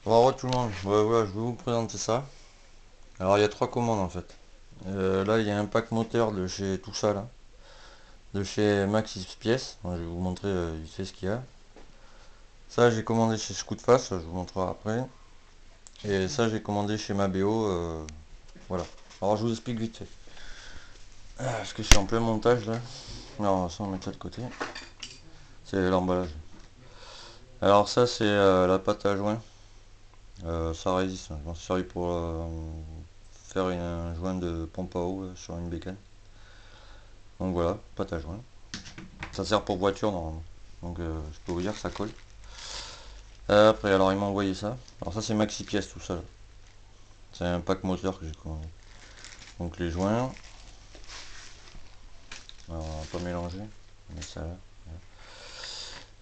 Bonjour tout le monde, voilà, je vais vous présenter ça. Alors il y a trois commandes en fait. Là il y a un pack moteur de chez tout ça là, de chez Maxis Pièces. Moi, je vais vous montrer vite fait ce qu'il y a. Ça j'ai commandé chez Scootfast, je vous montrerai après. Et ça j'ai commandé chez Mabeo, voilà. Alors je vous explique vite fait. Parce que je suis en plein montage là. Non, ça on met ça de côté. C'est l'emballage. Alors ça c'est la pâte à joint. Ça résiste, hein. Je m'en suis servi pour faire un joint de pompe à eau sur une bécane. Donc voilà, pâte à joint. Ça sert pour voiture normalement. Donc je peux vous dire que ça colle. Après, alors il m'a envoyé ça. Alors ça c'est maxi pièces tout ça là. C'est un pack moteur que j'ai commandé. Donc les joints. Alors on va pas mélanger. On met ça là.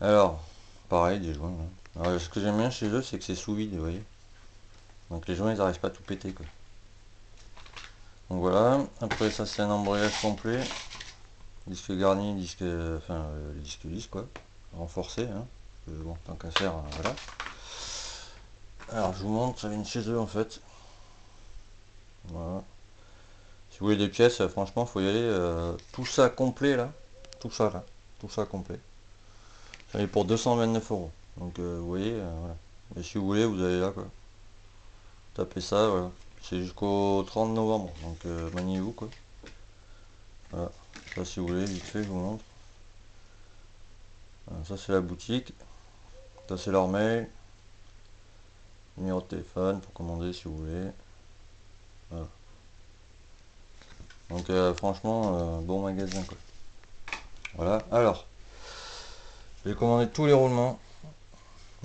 Alors, pareil, des joints là. Alors ce que j'aime bien chez eux c'est que c'est sous vide, vous voyez. Donc les joints ils n'arrivent pas à tout péter quoi. Donc voilà. Après ça c'est un embrayage complet. Disque garni, disque. Enfin disque lisse quoi. Renforcé, hein. Bon, tant qu'à faire, voilà. Alors je vous montre, ça vient de chez eux en fait. Voilà. Si vous voulez des pièces, franchement, faut y aller. Tout ça complet là. Tout ça là. Tout ça complet. Ça est pour 229 euros. Donc vous voyez, voilà. Et si vous voulez, vous allez là quoi. Tapez ça, voilà. C'est jusqu'au 30 novembre. Donc maniez-vous quoi. Voilà. Ça si vous voulez, vite fait, je vous montre. Voilà, ça c'est la boutique. Ça c'est leur mail. Numéro de téléphone pour commander si vous voulez. Voilà. Donc franchement, bon magasin quoi. Voilà. Alors, j'ai commandé tous les roulements.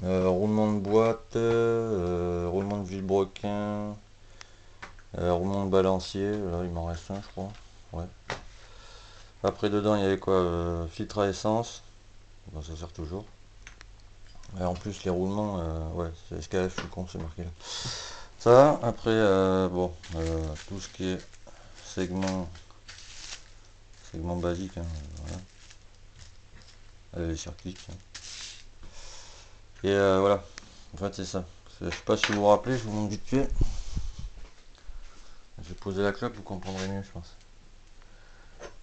Roulement de boîte, roulement de vilebrequin, roulement de balancier, là il m'en reste un je crois. Ouais. Après dedans il y avait quoi, filtre à essence, bon, ça sert toujours. Et en plus les roulements, ouais, c'est SKF, je suis con, c'est marqué là. Ça, après, bon, tout ce qui est segment, segment basique, hein, voilà. Les circuits. Tiens. Et voilà, en fait c'est ça. Je sais pas si vous vous rappelez, je vous montre vite fait. Je vais poser la clope, vous comprendrez mieux je pense.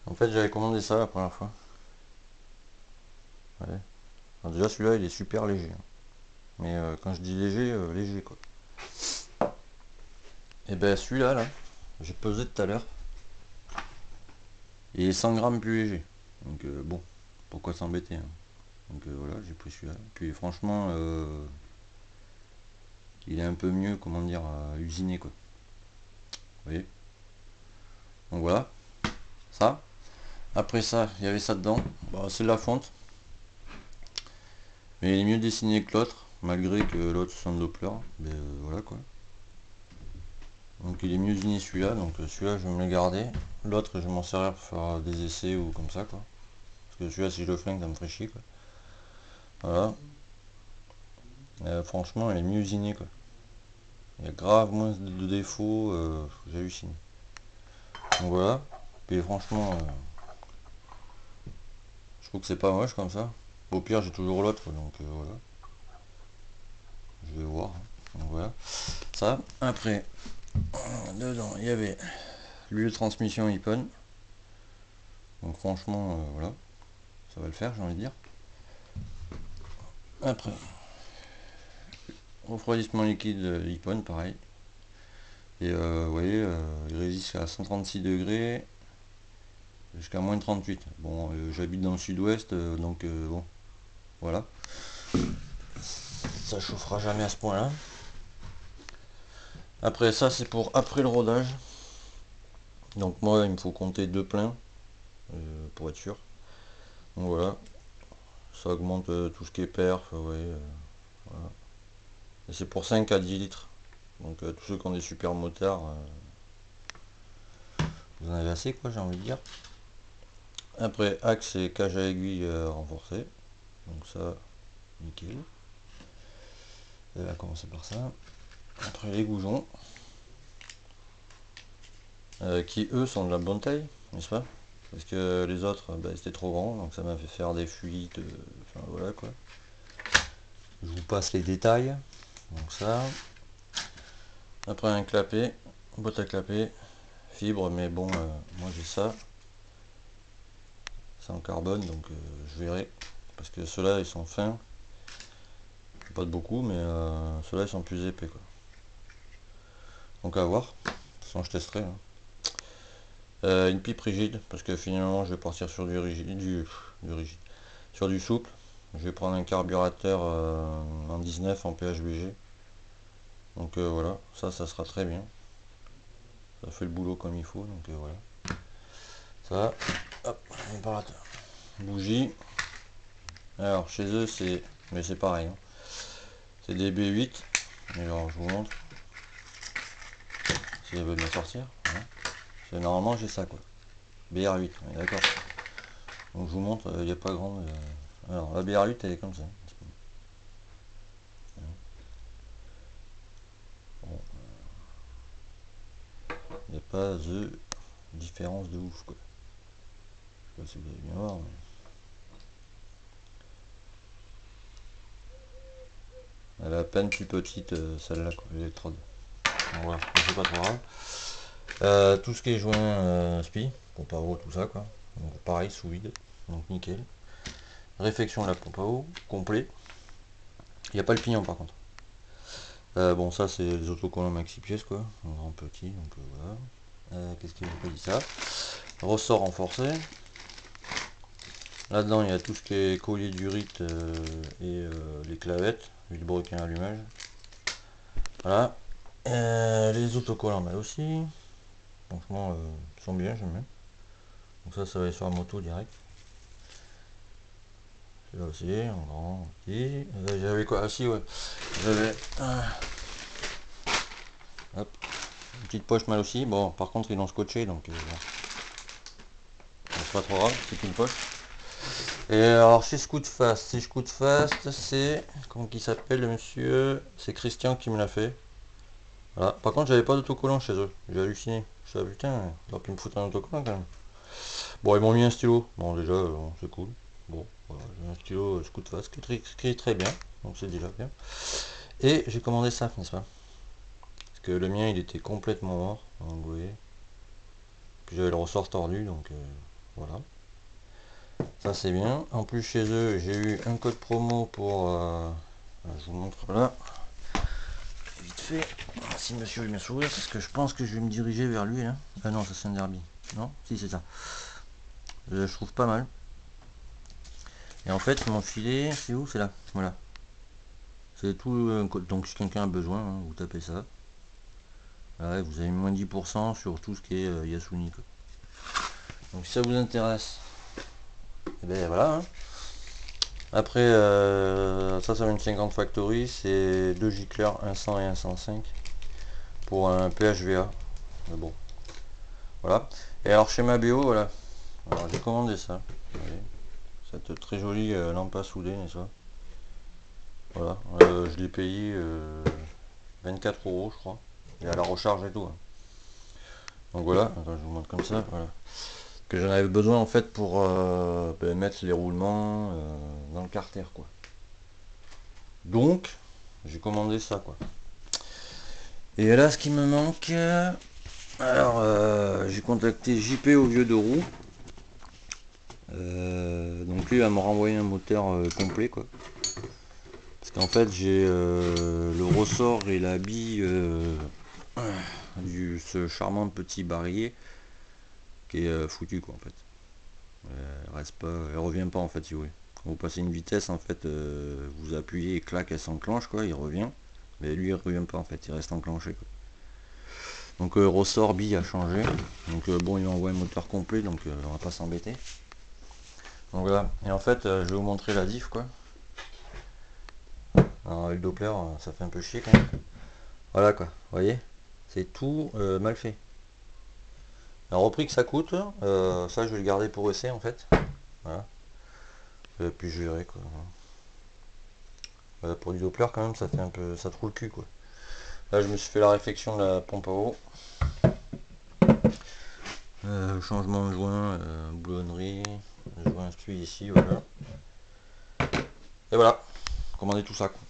En fait, j'avais commandé ça la première fois. Ouais. Alors déjà, celui-là, il est super léger. Mais quand je dis léger, léger quoi. Et ben celui-là, là, j'ai pesé tout à l'heure. Il est 100 grammes plus léger. Donc bon, pourquoi s'embêter, hein. Donc voilà, j'ai pris celui-là. Puis franchement, il est un peu mieux, comment dire, usiné quoi. Vous voyez. Donc voilà, ça. Après ça, il y avait ça dedans. Bah, c'est de la fonte. Mais il est mieux dessiné que l'autre, malgré que l'autre soit un Doppler. Mais voilà quoi. Donc il est mieux uni celui-là, donc celui-là je vais me le garder. L'autre je vais m'en servir pour faire des essais ou comme ça quoi. Parce que celui-là si je le flingue ça me ferait chier quoi. Voilà. Franchement il est mieux usiné quoi. Il y a grave moins de défauts, j'hallucine. Donc voilà. Puis franchement je trouve que c'est pas moche comme ça. Au pire j'ai toujours l'autre donc voilà. Je vais voir, hein. Donc voilà. Ça. Après, dedans il y avait l'huile de transmission Ippon. Donc franchement voilà. Ça va le faire j'ai envie de dire. Après, refroidissement liquide Ippon, pareil. Et vous voyez, il résiste à 136 degrés jusqu'à moins 38. Bon, j'habite dans le sud-ouest, donc bon, voilà. Ça chauffera jamais à ce point-là. Après ça, c'est pour après le rodage. Donc moi, il me faut compter deux pleins pour être sûr. Donc voilà, ça augmente tout ce qui est perf, vous voyez. Voilà. Et c'est pour 5 à 10 litres. Donc tous ceux qui ont des super motards, vous en avez assez quoi, j'ai envie de dire. Après, axe et cage à aiguille renforcée. Donc ça, nickel. On va commencer par ça. Après les goujons, qui eux sont de la bonne taille, n'est-ce pas? Parce que les autres, bah, c'était trop grand, donc ça m'a fait faire des fuites. Enfin voilà quoi. Je vous passe les détails. Donc ça. Après un clapet, boîte à clapet, fibre, mais bon, moi j'ai ça. C'est en carbone, donc je verrai. Parce que ceux-là, ils sont fins. Pas de beaucoup, mais ceux-là, ils sont plus épais, quoi. Donc à voir. De toute façon, je testerai. Hein. Une pipe rigide, parce que finalement, je vais partir sur du rigide, du rigide. Sur du souple. Je vais prendre un carburateur en 19 en PHBG. Donc voilà, ça sera très bien. Ça fait le boulot comme il faut, donc voilà. Ça, hop, réparateur. Bougie. Alors chez eux c'est, mais c'est pareil. Hein. C'est des B8. Alors je vous montre. Si elle veut bien sortir. Hein. Normalement j'ai ça quoi. BR8, d'accord. Donc je vous montre, il n'y a pas grand. Alors la BR8 elle est comme ça. Bon, il n'y a pas de différence de ouf quoi. Je sais pas si vous allez bien voir. Mais... elle est à peine plus petite celle-là quoi, l'électrode. Voilà, c'est pas trop grave. Tout ce qui est joint SPI, pompe à eau, tout ça quoi. Donc pareil sous vide, donc nickel. Réfection de la pompe à eau, complet. Il n'y a pas le pignon par contre. Bon ça c'est les autocollants maxi pièces quoi, en grand petit, donc voilà. Qu'est-ce qu'il m'a pas dit ça? Ressort renforcé. Là-dedans il y a tout ce qui est collier d'urite et les clavettes, vilebrequin allumage. Voilà. Les autocollants là aussi. Franchement ils sont bien, j'aime bien. Donc ça va être sur la moto direct. C'est là aussi, en grand, petit. J'avais quoi? Ah si ouais. J'avais hop, une petite poche mal aussi. Bon par contre ils l'ont scotché donc bon. C'est pas trop grave, c'est qu'une poche. Et alors chez Scoot Fast, c'est comment qu'il s'appelle le monsieur? C'est Christian qui me l'a fait. Voilà. Par contre j'avais pas d'autocollant chez eux. J'ai halluciné. Je suis putain, t'aurais pu me foutre un autocollant quand même. Bon ils m'ont mis un stylo. Bon déjà c'est cool. Bon voilà, j'ai un stylo Scoot Fast qui est très bien. Donc c'est déjà bien. Et j'ai commandé ça, n'est-ce pas? Parce que le mien il était complètement mort. Donc vous voyez. Puis j'avais le ressort tordu donc voilà. Ça c'est bien. En plus chez eux j'ai eu un code promo pour... je vous montre là. Vite fait. Si monsieur veut bien sourire, parce que je pense que je vais me diriger vers lui là. Ah non, ça c'est un derby. Non? Si c'est ça. Je trouve pas mal. Et en fait ils m'ont filé... C'est où? C'est là. Voilà. C'est tout un code. Donc si quelqu'un a besoin, hein, vous tapez ça. Ouais, vous avez moins 10% sur tout ce qui est Yasuni. Quoi. Donc si ça vous intéresse, et ben voilà. Hein. Après, ça va une 50 Factory, c'est 2 gicleurs, un 100 et un 105 pour un PHVA. Mais bon, voilà. Et alors chez ma BO, voilà. Alors j'ai commandé ça. Voyez. Cette très jolie lampe à souder, n'est-ce pas? Voilà. Je l'ai payé 24 €, je crois. Et à la recharge et tout. Hein. Donc voilà. Attends, je vous montre comme ça. Voilà. Que j'en avais besoin en fait pour mettre les roulements dans le carter quoi. Donc j'ai commandé ça quoi. Et là ce qui me manque, alors j'ai contacté JP au vieux de roue. Donc lui il va me renvoyer un moteur complet quoi. Parce qu'en fait j'ai le ressort et la bille ce charmant petit barillet qui est foutu quoi en fait. Elle reste pas, elle revient pas en fait si vous voulez. Quand vous passez une vitesse en fait, vous appuyez et clac, elle s'enclenche quoi, il revient. Mais lui il revient pas en fait, il reste enclenché quoi. Donc ressort bille a changé. Donc bon il m'envoie un moteur complet donc on va pas s'embêter. Donc voilà, et en fait je vais vous montrer la diff quoi. Alors avec le Doppler ça fait un peu chier quand même. Voilà quoi, vous voyez, c'est tout mal fait. Alors au prix que ça coûte, ça je vais le garder pour essai en fait. Voilà. Et puis je verrai quoi. Pour du Doppler quand même ça fait un peu, ça trouve le cul quoi. Là je me suis fait la réflexion de la pompe à eau. Changement de joint, boulonnerie, joint SPI ici, voilà. Et voilà, commander tout ça quoi.